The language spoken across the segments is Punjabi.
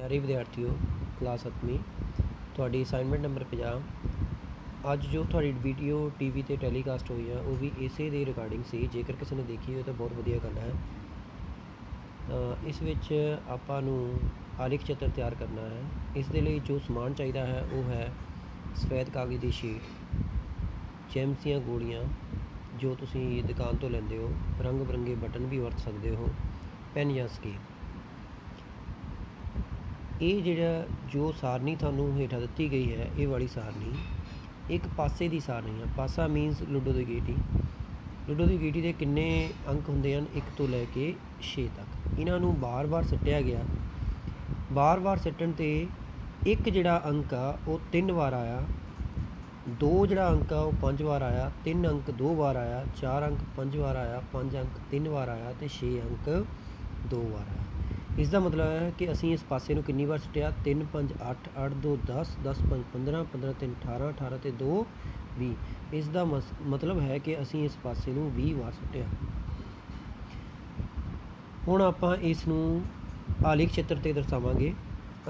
प्यारे विद्यार्थियों क्लास 7वीं ਤੁਹਾਡੀ ਅਸਾਈਨਮੈਂਟ ਨੰਬਰ 50 ਅੱਜ ਜੋ ਤੁਹਾਡੀ ਵੀਡੀਓ ਟੀਵੀ ਤੇ ਟੈਲੀਕਾਸਟ ਹੋਈ ਆ ਉਹ ਵੀ ਇਸੇ ਦੇ ਰਿਗਾਰਡਿੰਗ ਸੀ। ਜੇਕਰ ਕਿਸੇ ਨੇ ਦੇਖੀ ਹੋਵੇ ਤਾਂ ਬਹੁਤ ਵਧੀਆ ਗੱਲ ਹੈ। ਇਸ ਵਿੱਚ ਆਪਾਂ ਨੂੰ ਆਲੇਖ ਚਿੱਤਰ ਤਿਆਰ ਕਰਨਾ ਹੈ। ਇਸ ਦੇ ਲਈ ਜੋ ਸਮਾਨ ਚਾਹੀਦਾ ਹੈ ਉਹ ਹੈ ਸਫੈਦ ਕਾਗਜ਼ ਦੀ ਸ਼ੀਟ, ਜੈਮਸੀਆਂ ਗੋਲੀਆਂ ਜੋ ਤੁਸੀਂ ਦੁਕਾਨ ਤੋਂ ਲੈਂਦੇ ਹੋ, ਰੰਗ ਬਰੰਗੇ ਬਟਨ ਵੀ ਵਰਤ ਸਕਦੇ ਹੋ, ਪੈਨ ਜਾਂ ਸਕੇਲ। ਇਹ ਜਿਹੜਾ ਜੋ ਸਾਰਨੀ ਤੁਹਾਨੂੰ ਹੇਠਾਂ ਦਿੱਤੀ ਗਈ ਹੈ, ਇਹ ਵਾਲੀ ਸਾਰਨੀ ਇੱਕ ਪਾਸੇ ਦੀ ਸਾਰਨੀ ਆ। ਪਾਸਾ ਮੀਨਸ ਲੂਡੋ ਦੀ ਗੀਟੀ। ਲੂਡੋ ਦੀ ਗੀਟੀ ਦੇ ਕਿੰਨੇ ਅੰਕ ਹੁੰਦੇ ਹਨ? 1 ਤੋਂ ਲੈ ਕੇ 6 ਤੱਕ। ਇਹਨਾਂ ਨੂੰ ਬਾਰ-ਬਾਰ ਸਿੱਟਿਆ ਗਿਆ। ਬਾਰ-ਬਾਰ ਸਿੱਟਣ 'ਤੇ ਇੱਕ ਜਿਹੜਾ ਅੰਕ ਆ ਉਹ 3 ਵਾਰ ਆਇਆ, 2 ਜਿਹੜਾ ਅੰਕ ਆ ਉਹ 5 ਵਾਰ ਆਇਆ, 3 ਅੰਕ 2 ਵਾਰ ਆਇਆ, 4 ਅੰਕ 5 ਵਾਰ ਆਇਆ, 5 ਅੰਕ 3 ਵਾਰ ਆਇਆ ਅਤੇ 6 ਅੰਕ 2 ਵਾਰ ਆਇਆ। ਇਸ ਦਾ ਮਤਲਬ ਹੈ ਕਿ ਅਸੀਂ ਇਸ ਪਾਸੇ ਨੂੰ ਕਿੰਨੀ ਵਾਰ ਸੁੱਟਿਆ? 3 5 8 8 2 10 10 5 15 15 3 18 18 ਅਤੇ 2 20। ਇਸ ਦਾ ਮਤਲਬ ਹੈ ਕਿ ਅਸੀਂ ਇਸ ਪਾਸੇ ਨੂੰ 20 ਵਾਰ ਸੁੱਟਿਆ। ਹੁਣ ਆਪਾਂ ਇਸ ਨੂੰ ਆਲੇਖ ਚਿੱਤਰ 'ਤੇ ਦਰਸਾਵਾਂਗੇ।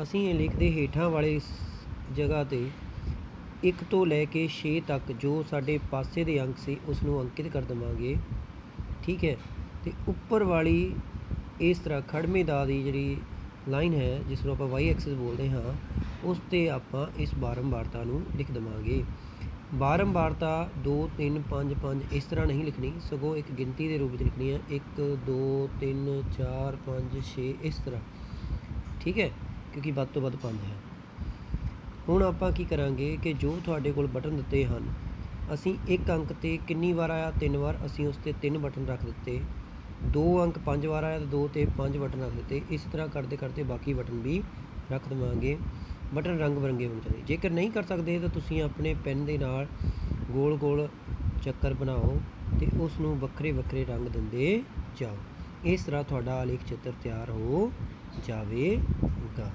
ਅਸੀਂ ਇਹ ਲੇਖ ਦੇ ਹੇਠਾਂ ਵਾਲੇ ਜਗ੍ਹਾ 'ਤੇ 1 ਤੋਂ ਲੈ ਕੇ 6 ਤੱਕ ਜੋ ਸਾਡੇ ਪਾਸੇ ਦੇ ਅੰਕ ਸੀ ਉਸ ਨੂੰ ਅੰਕਿਤ ਕਰ ਦੇਵਾਂਗੇ, ਠੀਕ ਹੈ। ਅਤੇ ਉੱਪਰ ਵਾਲੀ ਇਸ ਤਰ੍ਹਾਂ ਖੜ੍ਹਵੇਂ ਦਾ ਦੀ ਜਿਹੜੀ ਲਾਈਨ ਹੈ, ਜਿਸ ਨੂੰ ਆਪਾਂ ਵਾਈ ਐਕਸਿਸ ਬੋਲਦੇ ਹਾਂ, ਉਸ 'ਤੇ ਆਪਾਂ ਇਸ ਬਾਰੰਬਾਰਤਾ ਨੂੰ ਲਿਖ ਦੇਵਾਂਗੇ। ਬਾਰੰਬਾਰਤਾ 2 3 5 5 ਇਸ ਤਰ੍ਹਾਂ ਨਹੀਂ ਲਿਖਣੀ, ਸਗੋਂ ਇੱਕ ਗਿਣਤੀ ਦੇ ਰੂਪ ਵਿੱਚ ਲਿਖਣੀ ਹੈ। 1 2 3 4 5 6 ਇਸ ਤਰ੍ਹਾਂ, ਠੀਕ ਹੈ, ਕਿਉਂਕਿ ਵੱਧ ਤੋਂ ਵੱਧ 5 ਹੈ। ਹੁਣ ਆਪਾਂ ਕੀ ਕਰਾਂਗੇ ਕਿ ਜੋ ਤੁਹਾਡੇ ਕੋਲ ਬਟਨ ਦਿੱਤੇ ਹਨ, ਅਸੀਂ ਇੱਕ ਅੰਕ 'ਤੇ ਕਿੰਨੀ ਵਾਰ ਆਇਆ? 3 ਵਾਰ। ਅਸੀਂ ਉਸ 'ਤੇ 3 ਬਟਨ ਰੱਖ ਦਿੱਤੇ। 2 ਅੰਕ 5 ਵਾਰ ਆਇਆ ਤਾਂ 2 'ਤੇ 5 ਬਟਨ ਰੱਖ ਦਿੱਤੇ। ਇਸ ਤਰ੍ਹਾਂ ਕਰਦੇ ਕਰਦੇ ਬਾਕੀ ਬਟਨ ਵੀ ਰੱਖ ਦੇਵਾਂਗੇ। ਬਟਨ ਰੰਗ ਬਰੰਗੇ ਹੋਣੇ ਚਾਹੀਦੇ। ਜੇਕਰ ਨਹੀਂ ਕਰ ਸਕਦੇ ਤਾਂ ਤੁਸੀਂ ਆਪਣੇ ਪੈਨ ਦੇ ਨਾਲ ਗੋਲ ਗੋਲ ਚੱਕਰ ਬਣਾਓ ਅਤੇ ਉਸ ਨੂੰ ਵੱਖਰੇ ਵੱਖਰੇ ਰੰਗ ਦਿੰਦੇ ਜਾਓ। ਇਸ ਤਰ੍ਹਾਂ ਤੁਹਾਡਾ ਆਲੇਖ ਚਿੱਤਰ ਤਿਆਰ ਹੋ ਜਾਵੇਗਾ।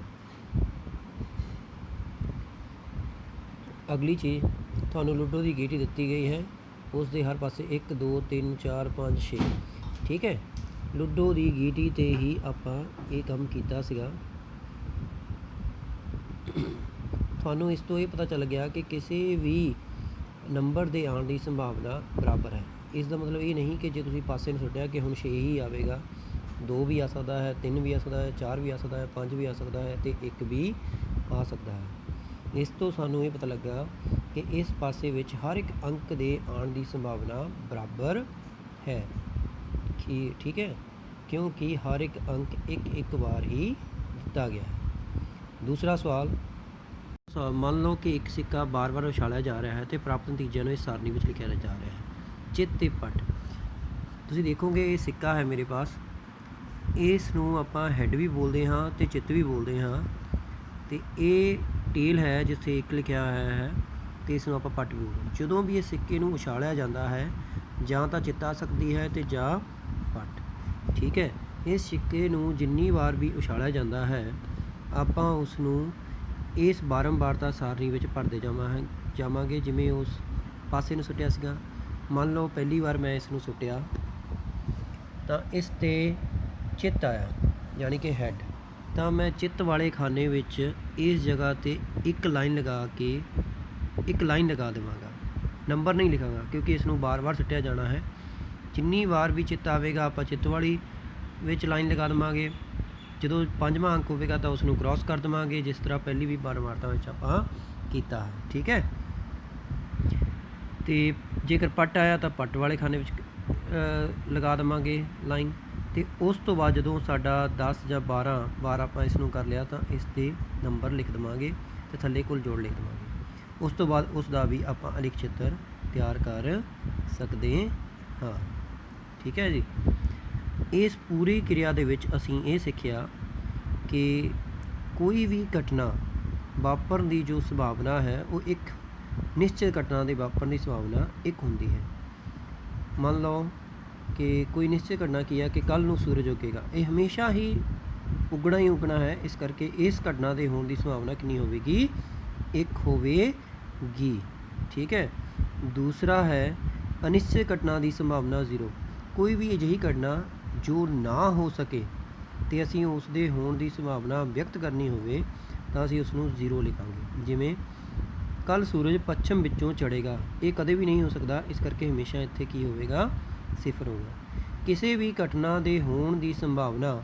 ਅਗਲੀ ਚੀਜ਼, ਤੁਹਾਨੂੰ ਲੂਡੋ ਦੀ ਗੀਟੀ ਦਿੱਤੀ ਗਈ ਹੈ, ਉਸ ਦੇ ਹਰ ਪਾਸੇ 1 2 3 4 5 6, ਠੀਕ ਹੈ। ਲੂਡੋ ਦੀ ਗੀਟੀ 'ਤੇ ਹੀ ਆਪਾਂ ਇਹ ਕੰਮ ਕੀਤਾ ਸੀਗਾ। ਤੁਹਾਨੂੰ ਇਸ ਤੋਂ ਇਹ ਪਤਾ ਚੱਲ ਗਿਆ ਕਿ ਕਿਸੇ ਵੀ ਨੰਬਰ ਦੇ ਆਉਣ ਦੀ ਸੰਭਾਵਨਾ ਬਰਾਬਰ ਹੈ। ਇਸ ਦਾ ਮਤਲਬ ਇਹ ਨਹੀਂ ਕਿ ਜੇ ਤੁਸੀਂ ਪਾਸੇ ਨੂੰ ਸੁੱਟਿਆ ਕਿ ਹੁਣ 6 ਹੀ ਆਵੇਗਾ। 2 ਵੀ ਆ ਸਕਦਾ ਹੈ, 3 ਵੀ ਆ ਸਕਦਾ ਹੈ, 4 ਵੀ ਆ ਸਕਦਾ ਹੈ, 5 ਵੀ ਆ ਸਕਦਾ ਹੈ ਅਤੇ 1 ਵੀ ਆ ਸਕਦਾ ਹੈ। ਇਸ ਤੋਂ ਸਾਨੂੰ ਇਹ ਪਤਾ ਲੱਗਾ ਕਿ ਇਸ ਪਾਸੇ ਵਿੱਚ ਹਰ ਇੱਕ ਅੰਕ ਦੇ ਆਉਣ ਦੀ ਸੰਭਾਵਨਾ ਬਰਾਬਰ ਹੈ, ਠੀਕ ਹੈ, ਕਿਉਂਕਿ ਹਰ ਇੱਕ ਅੰਕ ਇੱਕ ਵਾਰ ਹੀ ਦਿੱਤਾ ਗਿਆ ਹੈ। ਦੂਸਰਾ ਸਵਾਲ, ਮੰਨ ਲਓ ਕਿ ਇੱਕ ਸਿੱਕਾ ਬਾਰ-ਬਾਰ ਉਛਾਲਿਆ ਜਾ ਰਿਹਾ ਹੈ ਅਤੇ ਪ੍ਰਾਪਤ ਨਤੀਜਿਆਂ ਨੂੰ ਇਸ ਸਾਰਣੀ ਵਿੱਚ ਲਿਖਿਆ ਜਾ ਰਿਹਾ ਹੈ। ਚਿੱਤ ਤੇ ਪੱਟ। ਤੁਸੀਂ ਦੇਖੋਗੇ ਇਹ ਸਿੱਕਾ ਹੈ ਮੇਰੇ ਪਾਸ, ਇਸ ਨੂੰ ਆਪਾਂ ਹੈੱਡ ਵੀ ਬੋਲਦੇ ਹਾਂ ਅਤੇ ਚਿੱਤ ਵੀ ਬੋਲਦੇ ਹਾਂ, ਅਤੇ ਇਹ ਟੇਲ ਹੈ ਜਿੱਥੇ 1 ਲਿਖਿਆ ਹੋਇਆ ਹੈ, ਅਤੇ ਇਸ ਨੂੰ ਆਪਾਂ ਪੱਟ ਵੀ ਬੋਲਦੇ ਹਾਂ। ਜਦੋਂ ਵੀ ਇਹ ਸਿੱਕੇ ਨੂੰ ਉਛਾਲਿਆ ਜਾਂਦਾ ਹੈ ਜਾਂ ਤਾਂ ਚਿੱਤ ਆ ਸਕਦੀ ਹੈ ਅਤੇ ਜਾਂ ਪੱਟ, ਠੀਕ ਹੈ। ਇਸ ਸਿੱਕੇ ਨੂੰ ਜਿੰਨੀ ਵਾਰ ਵੀ ਉਛਾਲਿਆ ਜਾਂਦਾ ਹੈ ਆਪਾਂ ਉਸ ਨੂੰ ਇਸ ਬਾਰੰਬਾਰਤਾ ਸਾਰਣੀ ਵਿੱਚ ਭਰਦੇ ਜਾਵਾਂਗੇ। ਜਿਵੇਂ ਉਸ ਪਾਸੇ ਨੂੰ ਸੁੱਟਿਆ ਸੀਗਾ, ਮੰਨ ਲਓ ਪਹਿਲੀ ਵਾਰ ਮੈਂ ਇਸ ਨੂੰ ਸੁੱਟਿਆ ਤਾਂ ਇਸ 'ਤੇ ਚਿੱਤ ਆਇਆ, ਯਾਨੀ ਕਿ ਹੈੱਡ, ਤਾਂ ਮੈਂ ਚਿੱਤ ਵਾਲੇ ਖਾਨੇ ਵਿੱਚ ਇਸ ਜਗ੍ਹਾ 'ਤੇ ਇੱਕ ਲਾਈਨ ਲਗਾ ਦੇਵਾਂਗਾ। ਨੰਬਰ ਨਹੀਂ ਲਿਖਾਂਗਾ ਕਿਉਂਕਿ ਇਸ ਨੂੰ ਬਾਰ-ਬਾਰ ਸੁੱਟਿਆ ਜਾਣਾ ਹੈ। ਜਿੰਨੀ ਵਾਰ ਵੀ ਚਿੱਤ ਆਵੇਗਾ ਆਪਾਂ ਚਿੱਤ ਵਾਲੀ ਵਿੱਚ ਲਾਈਨ ਲਗਾ ਦੇਵਾਂਗੇ। ਜਦੋਂ 5ਵਾਂ ਅੰਕ ਹੋਵੇਗਾ ਤਾਂ ਉਸ ਨੂੰ ਕ੍ਰੋਸ ਕਰ ਦੇਵਾਂਗੇ, ਜਿਸ ਤਰ੍ਹਾਂ ਪਹਿਲੀ ਵੀ ਬਾਰੰਬਾਰਤਾ ਵਿੱਚ ਆਪਾਂ ਕੀਤਾ ਹੈ, ਠੀਕ ਹੈ। ਅਤੇ ਜੇਕਰ ਪੱਟ ਆਇਆ ਤਾਂ ਪੱਟ ਵਾਲੇ ਖਾਨੇ ਵਿੱਚ ਲਗਾ ਦੇਵਾਂਗੇ ਲਾਈਨ। ਅਤੇ ਉਸ ਤੋਂ ਬਾਅਦ ਜਦੋਂ ਸਾਡਾ 10 ਜਾਂ 12 ਵਾਰ ਆਪਾਂ ਇਸ ਨੂੰ ਕਰ ਲਿਆ ਤਾਂ ਇਸ 'ਤੇ ਨੰਬਰ ਲਿਖ ਦੇਵਾਂਗੇ ਅਤੇ ਥੱਲੇ ਕੁੱਲ ਜੋੜ ਲਿਖ ਦੇਵਾਂਗੇ। ਉਸ ਤੋਂ ਬਾਅਦ ਉਸ ਦਾ ਵੀ ਆਪਾਂ ਆਲੇਖ ਚਿੱਤਰ ਤਿਆਰ ਕਰ ਸਕਦੇ ਹਾਂ, ਠੀਕ ਹੈ ਜੀ। ਇਸ ਪੂਰੀ ਕਿਰਿਆ ਦੇ ਵਿੱਚ ਅਸੀਂ ਇਹ ਸਿੱਖਿਆ ਕਿ ਕੋਈ ਵੀ ਘਟਨਾ ਵਾਪਰਨ ਦੀ ਜੋ ਸੰਭਾਵਨਾ ਹੈ ਉਹ ਇੱਕ ਨਿਸ਼ਚਿਤ ਘਟਨਾ ਦੇ ਵਾਪਰਨ ਦੀ ਸੰਭਾਵਨਾ 1 ਹੁੰਦੀ ਹੈ। ਮੰਨ ਲਓ ਕਿ ਕੋਈ ਨਿਸ਼ਚਿਤ ਘਟਨਾ ਕੀ ਹੈ ਕਿ ਕੱਲ੍ਹ ਨੂੰ ਸੂਰਜ ਉੱਗੇਗਾ, ਇਹ ਹਮੇਸ਼ਾ ਹੀ ਉੱਗਣਾ ਹੀ ਉੱਗਣਾ ਹੈ। ਇਸ ਕਰਕੇ ਇਸ ਘਟਨਾ ਦੇ ਹੋਣ ਦੀ ਸੰਭਾਵਨਾ ਕਿੰਨੀ ਹੋਵੇਗੀ? 1 ਹੋਵੇਗੀ, ਠੀਕ ਹੈ। ਦੂਸਰਾ ਹੈ ਅਨਿਸ਼ਚਿਤ ਘਟਨਾ ਦੀ ਸੰਭਾਵਨਾ 0। ਕੋਈ ਵੀ ਅਜਿਹੀ ਘਟਨਾ ਜੋ ਨਾ ਹੋ ਸਕੇ ਤੇ ਅਸੀਂ ਉਸ ਦੇ ਹੋਣ ਦੀ ਸੰਭਾਵਨਾ ਵਿਅਕਤ ਕਰਨੀ ਹੋਵੇ ਤਾਂ ਅਸੀਂ ਉਸ ਨੂੰ 0 ਲਿਖਾਂਗੇ। ਜਿਵੇਂ ਕੱਲ੍ਹ ਸੂਰਜ ਪੱਛਮ ਵਿੱਚੋਂ ਚੜ੍ਹੇਗਾ, ਇਹ ਕਦੇ ਵੀ ਨਹੀਂ ਹੋ ਸਕਦਾ, ਇਸ ਕਰਕੇ ਹਮੇਸ਼ਾ ਇੱਥੇ ਕੀ ਹੋਵੇਗਾ, 0 ਹੋਵੇਗਾ। ਕਿਸੇ ਵੀ ਘਟਨਾ ਦੇ ਹੋਣ ਦੀ ਸੰਭਾਵਨਾ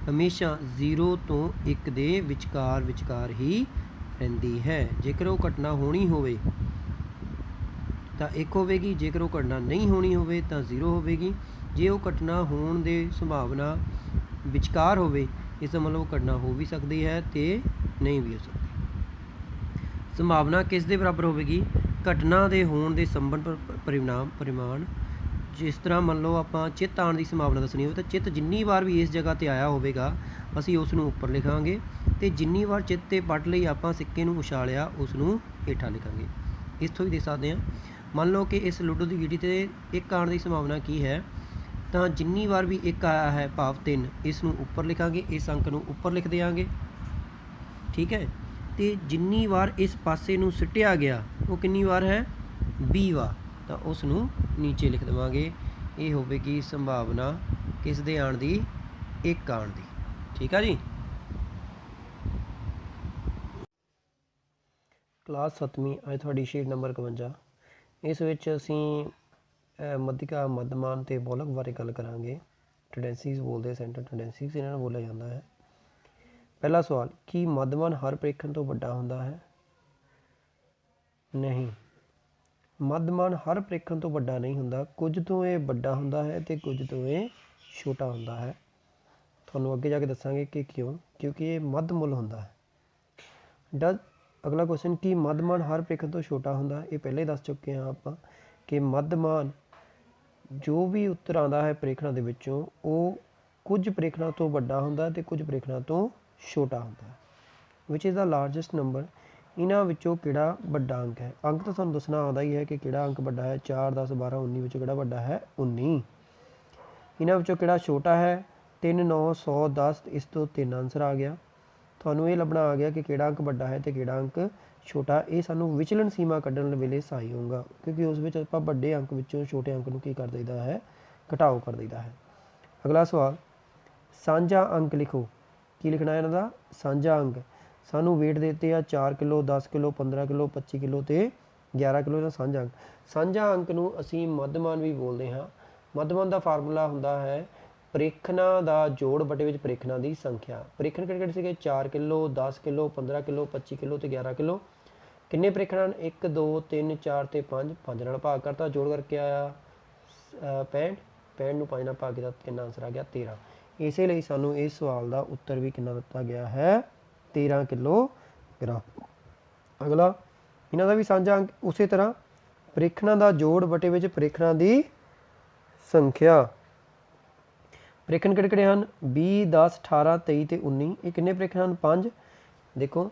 ਹਮੇਸ਼ਾ 0 ਤੋਂ 1 ਦੇ ਵਿਚਕਾਰ ਹੀ ਰਹਿੰਦੀ ਹੈ। ਜੇਕਰ ਉਹ ਘਟਨਾ ਹੋਣੀ ਹੋਵੇ ਤਾਂ 1 ਹੋਵੇਗੀ, ਜੇਕਰ ਉਹ ਘਟਨਾ ਨਹੀਂ ਹੋਣੀ ਹੋਵੇ ਤਾਂ 0 ਹੋਵੇਗੀ। ਜੇ ਉਹ ਘਟਨਾ ਹੋਣ ਦੇ ਸੰਭਾਵਨਾ ਵਿਚਕਾਰ ਹੋਵੇ, ਇਸ ਦਾ ਮਤਲਬ ਉਹ ਘਟਨਾ ਹੋ ਵੀ ਸਕਦੀ ਹੈ ਅਤੇ ਨਹੀਂ ਵੀ ਹੋ ਸਕਦੀ। ਸੰਭਾਵਨਾ ਕਿਸ ਦੇ ਬਰਾਬਰ ਹੋਵੇਗੀ, ਘਟਨਾ ਦੇ ਹੋਣ ਦੇ ਸੰਬੰਧ ਪਰਿਮਾਣ। ਜਿਸ ਤਰ੍ਹਾਂ ਮੰਨ ਲਓ ਆਪਾਂ ਚਿੱਤ ਆਉਣ ਦੀ ਸੰਭਾਵਨਾ ਦੱਸਣੀ ਹੋਵੇ ਤਾਂ ਚਿੱਤ ਜਿੰਨੀ ਵਾਰ ਵੀ ਇਸ ਜਗ੍ਹਾ 'ਤੇ ਆਇਆ ਹੋਵੇਗਾ ਅਸੀਂ ਉਸ ਨੂੰ ਉੱਪਰ ਲਿਖਾਂਗੇ, ਅਤੇ ਜਿੰਨੀ ਵਾਰ ਚਿੱਤ 'ਤੇ ਪੱਟ ਲਈ ਆਪਾਂ ਸਿੱਕੇ ਨੂੰ ਉਛਾਲਿਆ ਉਸ ਨੂੰ ਹੇਠਾਂ ਲਿਖਾਂਗੇ। ਇਸ ਤੋਂ ਹੀ ਦੇਖ ਸਕਦੇ ਹਾਂ, ਮੰਨ ਲਓ ਕਿ ਇਸ ਲੁੱਡੋ ਦੀ ਗੀਟੀ 'ਤੇ 1 ਆਉਣ ਦੀ ਸੰਭਾਵਨਾ ਕੀ ਹੈ, ਤਾਂ ਜਿੰਨੀ ਵਾਰ ਵੀ 1 ਆਇਆ ਹੈ ਭਾਵ 3, ਇਸ ਨੂੰ ਉੱਪਰ ਲਿਖਾਂਗੇ, ਇਸ ਅੰਕ ਨੂੰ ਉੱਪਰ ਲਿਖ ਦਿਆਂਗੇ, ਠੀਕ ਹੈ। ਅਤੇ ਜਿੰਨੀ ਵਾਰ ਇਸ ਪਾਸੇ ਨੂੰ ਸਿੱਟਿਆ ਗਿਆ ਉਹ ਕਿੰਨੀ ਵਾਰ ਹੈ, 20 ਵਾਰ, ਤਾਂ ਉਸ ਨੂੰ ਨੀਚੇ ਲਿਖ ਦੇਵਾਂਗੇ। ਇਹ ਹੋਵੇਗੀ ਸੰਭਾਵਨਾ ਕਿਸ ਦੇ ਆਉਣ ਦੀ, 1 ਆਉਣ ਦੀ, ਠੀਕ ਆ ਜੀ। ਕਲਾਸ 7ਵੀਂ ਅੱਜ ਤੁਹਾਡੀ ਸ਼ੀਟ ਨੰਬਰ 51। ਇਸ ਵਿੱਚ ਅਸੀਂ ਮੱਧਿਕਾ, ਮੱਧਮਾਨ ਅਤੇ ਬੋਲਕ ਬਾਰੇ ਗੱਲ ਕਰਾਂਗੇ। ਟੈਂਡੈਂਸੀਜ਼ ਬੋਲਦੇ, ਸੈਂਟਰ ਟੈਂਡੈਂਸੀਜ਼ ਇਹਨਾਂ ਨੂੰ ਬੋਲਿਆ ਜਾਂਦਾ ਹੈ। ਪਹਿਲਾ ਸਵਾਲ, ਕੀ ਮੱਧਮਾਨ ਹਰ ਪ੍ਰੇਖਣ ਤੋਂ ਵੱਡਾ ਹੁੰਦਾ ਹੈ? ਨਹੀਂ, ਮੱਧਮਾਨ ਹਰ ਪ੍ਰੇਖਣ ਤੋਂ ਵੱਡਾ ਨਹੀਂ ਹੁੰਦਾ, ਕੁਝ ਤੋਂ ਇਹ ਵੱਡਾ ਹੁੰਦਾ ਹੈ ਅਤੇ ਕੁਝ ਤੋਂ ਇਹ ਛੋਟਾ ਹੁੰਦਾ ਹੈ। ਤੁਹਾਨੂੰ ਅੱਗੇ ਜਾ ਕੇ ਦੱਸਾਂਗੇ ਕਿ ਕਿਉਂ, ਕਿਉਂਕਿ ਇਹ ਮੱਧ ਮੁੱਲ ਹੁੰਦਾ ਹੈ। ਅਗਲਾ ਕੁਐਸਚਨ, ਕੀ ਮੱਧਮਾਨ ਹਰ ਪ੍ਰੇਖਣ ਤੋਂ ਛੋਟਾ ਹੁੰਦਾ? ਇਹ ਪਹਿਲਾਂ ਹੀ ਦੱਸ ਚੁੱਕੇ ਹਾਂ ਆਪਾਂ ਕਿ ਮੱਧਮਾਨ ਜੋ ਵੀ ਉੱਤਰ ਆਉਂਦਾ ਹੈ ਪ੍ਰੇਖਣਾਂ ਦੇ ਵਿੱਚੋਂ ਉਹ ਕੁਝ ਪ੍ਰੇਖਣਾਂ ਤੋਂ ਵੱਡਾ ਹੁੰਦਾ ਅਤੇ ਕੁਝ ਪ੍ਰੇਖਣਾਂ ਤੋਂ ਛੋਟਾ ਹੁੰਦਾ ਹੈ। ਵਿਚ ਇਜ਼ ਦਾ ਲਾਰਜੈਸਟ ਨੰਬਰ, ਇਹਨਾਂ ਵਿੱਚੋਂ ਕਿਹੜਾ ਵੱਡਾ ਅੰਕ ਹੈ? ਅੰਕ ਤਾਂ ਤੁਹਾਨੂੰ ਦੱਸਣਾ ਆਉਂਦਾ ਹੀ ਹੈ ਕਿ ਕਿਹੜਾ ਅੰਕ ਵੱਡਾ ਹੈ। 4, 10, 12, 19 ਵਿੱਚੋਂ ਕਿਹੜਾ ਵੱਡਾ ਹੈ? 19। ਇਹਨਾਂ ਵਿੱਚੋਂ ਕਿਹੜਾ ਛੋਟਾ ਹੈ? 3, 9, 100, 10, ਇਸ ਤੋਂ 3 ਆਨਸਰ ਆ ਗਿਆ। ਤੁਹਾਨੂੰ ਇਹ ਲੱਭਣਾ ਆ ਗਿਆ ਕਿ ਕਿਹੜਾ ਅੰਕ ਵੱਡਾ ਹੈ ਅਤੇ ਕਿਹੜਾ ਅੰਕ ਛੋਟਾ। ਇਹ ਸਾਨੂੰ ਵਿਚਲਨ ਸੀਮਾ ਕੱਢਣ ਵੇਲੇ ਸਹਾਈ ਹੋਊਗਾ, ਕਿਉਂਕਿ ਉਸ ਵਿੱਚ ਆਪਾਂ ਵੱਡੇ ਅੰਕ ਵਿੱਚੋਂ ਛੋਟੇ ਅੰਕ ਨੂੰ ਕੀ ਕਰ ਦਈਦਾ ਹੈ, ਘਟਾਓ ਕਰ ਦਈਦਾ ਹੈ। ਅਗਲਾ ਸਵਾਲ, ਸਾਂਝਾ ਅੰਕ ਲਿਖੋ। ਕੀ ਲਿਖਣਾ ਇਹਨਾਂ ਦਾ? ਸਾਂਝਾ ਅੰਕ। ਸਾਨੂੰ ਵੇਟ ਦਿੱਤੇ ਆ 4 ਕਿਲੋ, 10 ਕਿਲੋ, 15 ਕਿਲੋ, 25 ਕਿਲੋ ਅਤੇ 11 ਕਿਲੋ ਦਾ ਸਾਂਝਾ ਅੰਕ। ਸਾਂਝਾ ਅੰਕ ਨੂੰ ਅਸੀਂ ਮੱਧਮਾਨ ਵੀ ਬੋਲਦੇ ਹਾਂ। ਮੱਧਮਾਨ ਦਾ ਫਾਰਮੂਲਾ ਹੁੰਦਾ ਹੈ ਪ੍ਰੇਖਣਾਂ ਦਾ ਜੋੜ ਬਟੇ ਵਿੱਚ ਪ੍ਰੇਖਣਾਂ ਦੀ ਸੰਖਿਆ। ਪ੍ਰੇਖਣ ਕਿਹੜੇ ਸੀਗੇ? 4 ਕਿਲੋ, 10 ਕਿਲੋ, 15 ਕਿਲੋ, 25 ਕਿਲੋ ਅਤੇ 11 ਕਿਲੋ। ਕਿੰਨੇ ਪ੍ਰੇਖਣ ਹਨ? 1, 2, 3, 4 ਅਤੇ 5। 5 ਨਾਲ ਭਾਗ ਕਰਤਾ, ਜੋੜ ਕਰਕੇ ਆਇਆ 65। 65 ਨੂੰ 5 ਨਾਲ ਭਾਗ ਕੀਤਾ, ਕਿੰਨਾ ਆਨਸਰ ਆ ਗਿਆ? 13। ਇਸੇ ਲਈ ਸਾਨੂੰ ਇਸ ਸਵਾਲ ਦਾ ਉੱਤਰ ਵੀ ਕਿੰਨਾ ਦਿੱਤਾ ਗਿਆ ਹੈ? 13 ਕਿਲੋਗ੍ਰਾਮ। ਅਗਲਾ, ਇਹਨਾਂ ਦਾ ਵੀ ਸਾਂਝਾ ਅੰਕ ਉਸੇ ਤਰ੍ਹਾਂ ਪ੍ਰੇਖਣਾਂ ਦਾ ਜੋੜ ਬਟੇ ਵਿੱਚ ਪ੍ਰੇਖਣਾਂ ਦੀ ਸੰਖਿਆ। ਪ੍ਰੇਖਣ ਕਿਹੜੇ ਕਿਹੜੇ ਹਨ? 20, 10, 18, 23 ਅਤੇ 19। ਇਹ ਕਿੰਨੇ ਪ੍ਰੇਖਣ ਹਨ? 5। ਦੇਖੋ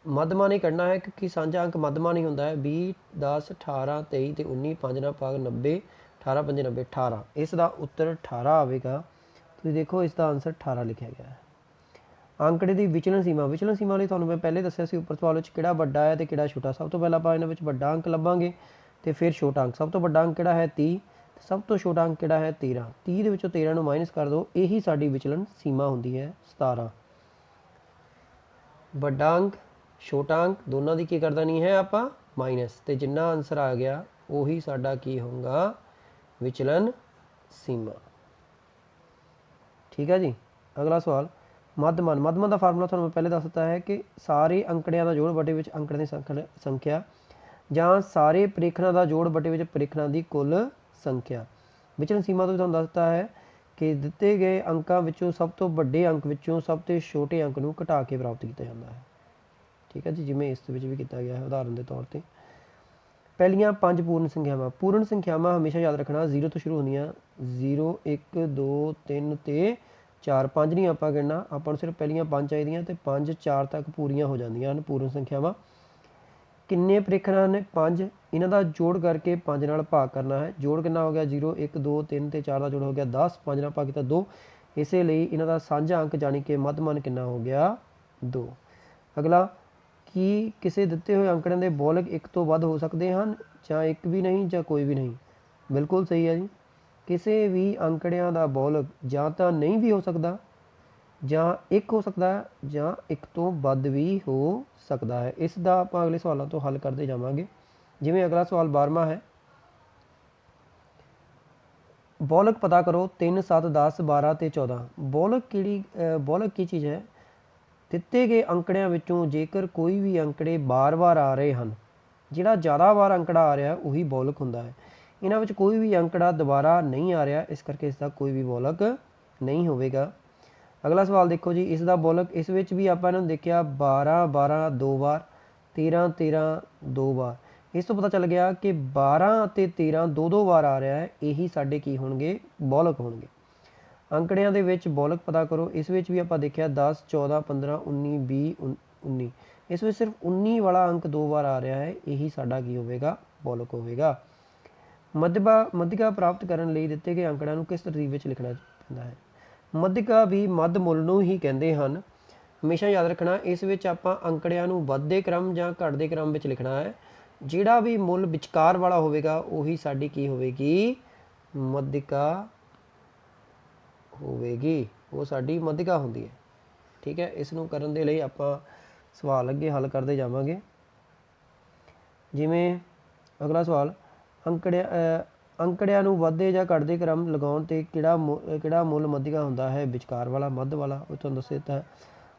ਮੱਧਮਾਨ ਹੀ ਕੱਢਣਾ ਹੈ ਕਿਉਂਕਿ ਸਾਂਝਾ ਅੰਕ ਮੱਧਮਾਨ ਹੀ ਹੁੰਦਾ ਹੈ। 20, 10, 18, 23 ਅਤੇ 19, 5 ਨਾਲ ਭਾਗ 90, 18, 5, 90, 18। ਇਸ ਦਾ ਉੱਤਰ 18 ਆਵੇਗਾ। ਤੁਸੀਂ ਦੇਖੋ ਇਸ ਦਾ ਆਨਸਰ 18 ਲਿਖਿਆ ਗਿਆ ਹੈ। ਅੰਕੜੇ ਦੀ ਵਿਚਲਨ ਸੀਮਾ। ਵਿਚਲਨ ਸੀਮਾ ਲਈ ਤੁਹਾਨੂੰ ਮੈਂ ਪਹਿਲੇ ਦੱਸਿਆ ਸੀ ਉੱਪਰ ਸਵਾਲ ਵਿੱਚ ਕਿਹੜਾ ਵੱਡਾ ਹੈ ਅਤੇ ਕਿਹੜਾ ਛੋਟਾ। ਸਭ ਤੋਂ ਪਹਿਲਾਂ ਆਪਾਂ ਇਹਨਾਂ ਵਿੱਚ ਵੱਡਾ ਅੰਕ ਲੱਭਾਂਗੇ ਅਤੇ ਫਿਰ ਛੋਟਾ ਅੰਕ। ਸਭ ਤੋਂ ਵੱਡਾ ਅੰਕ ਕਿਹੜਾ ਹੈ? 30। ਸਭ ਤੋਂ ਛੋਟਾ ਅੰਕ ਕਿਹੜਾ ਹੈ? 13। 30 ਦੇ ਵਿੱਚੋਂ 13 ਨੂੰ ਮਾਈਨਸ ਕਰ ਦਿਓ, ਇਹੀ ਸਾਡੀ ਵਿਚਲਨ ਸੀਮਾ ਹੁੰਦੀ ਹੈ 17। ਵੱਡਾ ਅੰਕ, ਛੋਟਾ ਅੰਕ ਦੋਨਾਂ ਦੀ ਕੀ ਕਰ ਦੇਣੀ ਹੈ ਆਪਾਂ? ਮਾਈਨਸ, ਅਤੇ ਜਿੰਨਾ ਆਨਸਰ ਆ ਗਿਆ ਉਹੀ ਸਾਡਾ ਕੀ ਹੋਊਗਾ? ਵਿਚਲਨ ਸੀਮਾ। ਠੀਕ ਹੈ ਜੀ। ਅਗਲਾ ਸਵਾਲ, ਮੱਧਮਾਨ। ਮੱਧਮਾਨ ਦਾ ਫਾਰਮੂਲਾ ਤੁਹਾਨੂੰ ਮੈਂ ਪਹਿਲੇ ਦੱਸ ਦਿੱਤਾ ਹੈ ਕਿ ਸਾਰੇ ਅੰਕੜਿਆਂ ਦਾ ਜੋੜ ਬਟੇ ਵਿੱਚ ਅੰਕੜਿਆਂ ਦੀ ਸੰਖਿਆ ਜਾਂ ਸਾਰੇ ਪ੍ਰੇਖਣਾਂ ਦਾ ਜੋੜ ਬਟੇ ਵਿੱਚ ਪ੍ਰੇਖਣਾਂ ਦੀ ਕੁੱਲ ਸੰਖਿਆ। ਵਿਚਲਨ ਸੀਮਾ ਤੋਂ ਵੀ ਤੁਹਾਨੂੰ ਦੱਸ ਦਿੱਤਾ ਹੈ ਕਿ ਦਿੱਤੇ ਗਏ ਅੰਕਾਂ ਵਿੱਚੋਂ ਸਭ ਤੋਂ ਵੱਡੇ ਅੰਕ ਵਿੱਚੋਂ ਸਭ ਤੋਂ ਛੋਟੇ ਅੰਕ ਨੂੰ ਘਟਾ ਕੇ ਪ੍ਰਾਪਤ ਕੀਤਾ ਜਾਂਦਾ ਹੈ। ਠੀਕ ਹੈ ਜੀ, ਜਿਵੇਂ ਇਸ ਦੇ ਵਿੱਚ ਵੀ ਕੀਤਾ ਗਿਆ ਹੈ ਉਦਾਹਰਨ ਦੇ ਤੌਰ 'ਤੇ। ਪਹਿਲੀਆਂ 5 ਪੂਰਨ ਸੰਖਿਆਵਾਂ। ਪੂਰਨ ਸੰਖਿਆਵਾਂ ਹਮੇਸ਼ਾ ਯਾਦ ਰੱਖਣਾ 0 ਤੋਂ ਸ਼ੁਰੂ ਹੁੰਦੀਆਂ। 0, 1, 2, 3 ਅਤੇ 4। 5 ਨਹੀਂ ਆਪਾਂ ਗਿਣਨਾ, ਆਪਾਂ ਨੂੰ ਸਿਰਫ ਪਹਿਲੀਆਂ 5 ਚਾਹੀਦੀਆਂ ਅਤੇ 5, 4 ਤੱਕ ਪੂਰੀਆਂ ਹੋ ਜਾਂਦੀਆਂ ਹਨ ਪੂਰਨ ਸੰਖਿਆਵਾਂ। ਕਿੰਨੇ ਪ੍ਰੇਖਣ ਹਨ? 5। ਇਹਨਾਂ ਦਾ ਜੋੜ ਕਰਕੇ 5 ਨਾਲ ਭਾਗ ਕਰਨਾ ਹੈ। ਜੋੜ ਕਿੰਨਾ ਹੋ ਗਿਆ? 0, 1, 2, 3 ਅਤੇ 4 ਦਾ ਜੋੜ ਹੋ ਗਿਆ 10। 5 ਨਾਲ ਭਾਗ ਕੀਤਾ 2। ਇਸੇ ਲਈ ਇਹਨਾਂ ਦਾ ਸਾਂਝਾ ਅੰਕ ਜਾਣੀ ਕਿ ਮੱਧਮਾਨ ਕਿੰਨਾ ਹੋ ਗਿਆ? 2। ਅਗਲਾ, ਕੀ ਕਿਸੇ ਦਿੱਤੇ ਹੋਏ ਅੰਕੜਿਆਂ ਦੇ ਬੋਲਕ 1 ਤੋਂ ਵੱਧ ਹੋ ਸਕਦੇ ਹਨ ਜਾਂ 1 ਵੀ ਨਹੀਂ ਜਾਂ ਕੋਈ ਵੀ ਨਹੀਂ? ਬਿਲਕੁਲ ਸਹੀ ਹੈ ਜੀ। ਕਿਸੇ ਵੀ ਅੰਕੜਿਆਂ ਦਾ ਬੋਲਕ ਜਾਂ ਤਾਂ ਨਹੀਂ ਵੀ ਹੋ ਸਕਦਾ ਜਾਂ 1 ਹੋ ਸਕਦਾ ਹੈ ਜਾਂ 1 ਤੋਂ ਵੱਧ ਵੀ ਹੋ ਸਕਦਾ ਹੈ। ਇਸ ਦਾ ਆਪਾਂ ਅਗਲੇ ਸਵਾਲਾਂ ਤੋਂ ਹੱਲ ਕਰਦੇ ਜਾਵਾਂਗੇ। ਜਿਵੇਂ ਅਗਲਾ ਸਵਾਲ 12ਵਾਂ ਹੈ, ਬੋਲਕ ਪਤਾ ਕਰੋ 3 7 10 12 ਤੇ 14। ਬੋਲਕ ਕੀ ਚੀਜ਼ ਹੈ? ਦਿੱਤੇ ਗਏ ਅੰਕੜਿਆਂ ਵਿੱਚੋਂ ਜੇਕਰ ਕੋਈ ਵੀ ਅੰਕੜੇ ਬਾਰ-ਬਾਰ ਆ ਰਹੇ ਹਨ, ਜਿਹੜਾ ਜ਼ਿਆਦਾ ਵਾਰ ਅੰਕੜਾ ਆ ਰਿਹਾ ਉਹੀ ਬੋਲਕ ਹੁੰਦਾ ਹੈ। ਇਹਨਾਂ ਵਿੱਚ ਕੋਈ ਵੀ ਅੰਕੜਾ ਦੁਬਾਰਾ ਨਹੀਂ ਆ ਰਿਹਾ, ਇਸ ਕਰਕੇ ਇਸ ਦਾ ਕੋਈ ਵੀ ਬੋਲਕ ਨਹੀਂ ਹੋਵੇਗਾ। ਅਗਲਾ ਸਵਾਲ ਦੇਖੋ ਜੀ, ਇਸ ਦਾ ਬੋਲਕ, ਇਸ ਵਿੱਚ ਵੀ ਆਪਾਂ ਇਹਨੂੰ ਦੇਖਿਆ 12 12 2 ਵਾਰ, 13 13 2 ਵਾਰ। ਇਸ ਤੋਂ ਪਤਾ ਚੱਲ ਗਿਆ ਕਿ 12 ਅਤੇ 13 ਦੋ ਵਾਰ ਆ ਰਿਹਾ ਹੈ, ਇਹੀ ਸਾਡੇ ਕੀ ਹੋਣਗੇ? ਬੋਲਕ ਹੋਣਗੇ। ਅੰਕੜਿਆਂ ਦੇ ਵਿੱਚ ਬੋਲਕ ਪਤਾ ਕਰੋ, ਇਸ ਵਿੱਚ ਵੀ ਆਪਾਂ ਦੇਖਿਆ 10 14 15 19 20 19। ਇਸ ਵਿੱਚ ਸਿਰਫ 19 ਵਾਲਾ ਅੰਕ 2 ਵਾਰ ਆ ਰਿਹਾ ਹੈ, ਇਹੀ ਸਾਡਾ ਕੀ ਹੋਵੇਗਾ? ਬੋਲਕ ਹੋਵੇਗਾ। ਮੱਧਿਕਾ ਪ੍ਰਾਪਤ ਕਰਨ ਲਈ ਦਿੱਤੇ ਗਏ ਅੰਕੜਿਆਂ ਨੂੰ ਕਿਸ ਤਰਤੀਬ ਵਿੱਚ ਲਿਖਣਾ ਪੈਂਦਾ ਹੈ? ਮੱਧਿਕਾ ਵੀ ਮੱਧ ਮੁੱਲ ਨੂੰ ਹੀ ਕਹਿੰਦੇ ਹਨ। ਹਮੇਸ਼ਾ ਯਾਦ ਰੱਖਣਾ, ਇਸ ਵਿੱਚ ਆਪਾਂ ਅੰਕੜਿਆਂ ਨੂੰ ਵੱਧਦੇ ਕ੍ਰਮ ਜਾਂ ਘਟਦੇ ਕ੍ਰਮ ਵਿੱਚ ਲਿਖਣਾ ਹੈ। ਜਿਹੜਾ ਵੀ ਮੁੱਲ ਵਿਚਕਾਰ ਵਾਲਾ ਹੋਵੇਗਾ ਉਹੀ ਸਾਡੀ ਕੀ ਹੋਵੇਗੀ? ਮੱਧਿਕਾ ਹੋਵੇਗੀ, ਉਹ ਸਾਡੀ ਮੱਧਿਕਾ ਹੁੰਦੀ ਹੈ। ਠੀਕ ਹੈ, ਇਸ ਨੂੰ ਕਰਨ ਦੇ ਲਈ ਆਪਾਂ ਸਵਾਲ ਅੱਗੇ ਹੱਲ ਕਰਦੇ ਜਾਵਾਂਗੇ। ਜਿਵੇਂ ਅਗਲਾ ਸਵਾਲ, ਅੰਕੜਿਆਂ ਨੂੰ ਵੱਧਦੇ ਜਾਂ ਘਟਦੇ ਕ੍ਰਮ ਲਗਾਉਣ 'ਤੇ ਕਿਹੜਾ ਮੁੱਲ ਮੱਧਿਕਾ ਹੁੰਦਾ ਹੈ? ਵਿਚਕਾਰ ਵਾਲਾ, ਮੱਧ ਵਾਲਾ। ਉਹ ਤੁਹਾਨੂੰ ਦੱਸ ਦਿੱਤਾ ਹੈ।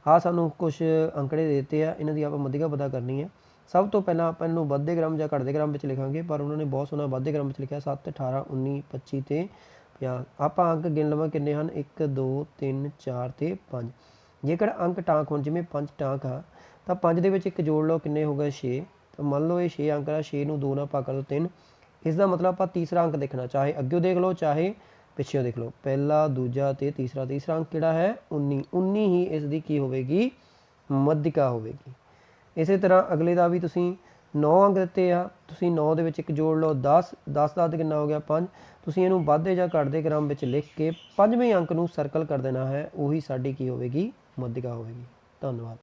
ਆਹ ਸਾਨੂੰ ਕੁਛ ਅੰਕੜੇ ਦੇ ਦਿੱਤੇ ਆ, ਇਹਨਾਂ ਦੀ ਆਪਾਂ ਮੱਧਿਕਾ ਪਤਾ ਕਰਨੀ ਹੈ। ਸਭ ਤੋਂ ਪਹਿਲਾਂ ਆਪਾਂ ਇਹਨੂੰ ਵੱਧਦੇ ਕ੍ਰਮ ਜਾਂ ਘਟਦੇ ਕ੍ਰਮ ਵਿੱਚ ਲਿਖਾਂਗੇ, ਪਰ ਉਹਨਾਂ ਨੇ ਬਹੁਤ ਸੋਹਣਾ ਵੱਧਦੇ ਕ੍ਰਮ ਵਿੱਚ ਲਿਖਿਆ 7 18 19 25 ਤੇ 50। ਆਪਾਂ ਅੰਕ ਗਿਣ ਲਵਾਂ ਕਿੰਨੇ ਹਨ? 1 2 3 4 ਤੇ 5। ਜੇਕਰ ਅੰਕ ਟਾਂਕ ਹੋਣ, ਜਿਵੇਂ 5 ਟਾਂਕ ਆ, ਤਾਂ 5 ਦੇ ਵਿੱਚ 1 ਜੋੜ ਲਓ, ਕਿੰਨੇ ਹੋ ਗਏ? 6। ਤਾਂ ਮੰਨ ਲਓ ਇਹ 6 ਅੰਕ ਆ, 6 ਨੂੰ 2 ਨਾਲ ਭਾਗ ਕਰ ਦਿਓ 3। ਇਸ ਦਾ ਮਤਲਬ ਆਪਾਂ ਤੀਸਰਾ ਅੰਕ ਦੇਖਣਾ, ਚਾਹੇ ਅੱਗੇ ਦੇਖ ਲਓ ਚਾਹੇ ਪਿੱਛੇ ਦੇਖ ਲਓ। ਪਹਿਲਾ, ਦੂਜਾ ਤੇ ਤੀਸਰਾ। ਤੀਸਰਾ ਅੰਕ ਕਿਹੜਾ ਹੈ? 19। 19 ਹੀ ਇਸ ਦੀ ਕੀ ਹੋਵੇਗੀ? ਮੱਧਿਕਾ ਹੋਵੇਗੀ। ਇਸੇ ਤਰ੍ਹਾਂ ਅਗਲੇ ਦਾ ਵੀ ਤੁਸੀਂ 9 ਅੰਕ ਦਿੱਤੇ ਆ, ਤੁਸੀਂ 9 ਦੇ ਵਿੱਚ 1 ਜੋੜ ਲਓ 10। 10 ਦਾ ਕਿੰਨਾ ਹੋ ਗਿਆ? 5। ਤੁਸੀਂ ਇਹਨੂੰ ਵੱਧਦੇ ਜਾਂ ਘਟਦੇ ਕ੍ਰਮ ਵਿੱਚ ਲਿਖ ਕੇ 5ਵੇਂ ਅੰਕ ਨੂੰ ਸਰਕਲ ਕਰ ਦੇਣਾ ਹੈ, ਉਹੀ ਸਾਡੀ ਕੀ ਹੋਵੇਗੀ? ਮੱਧਿਕਾ ਹੋਵੇਗੀ। ਧੰਨਵਾਦ।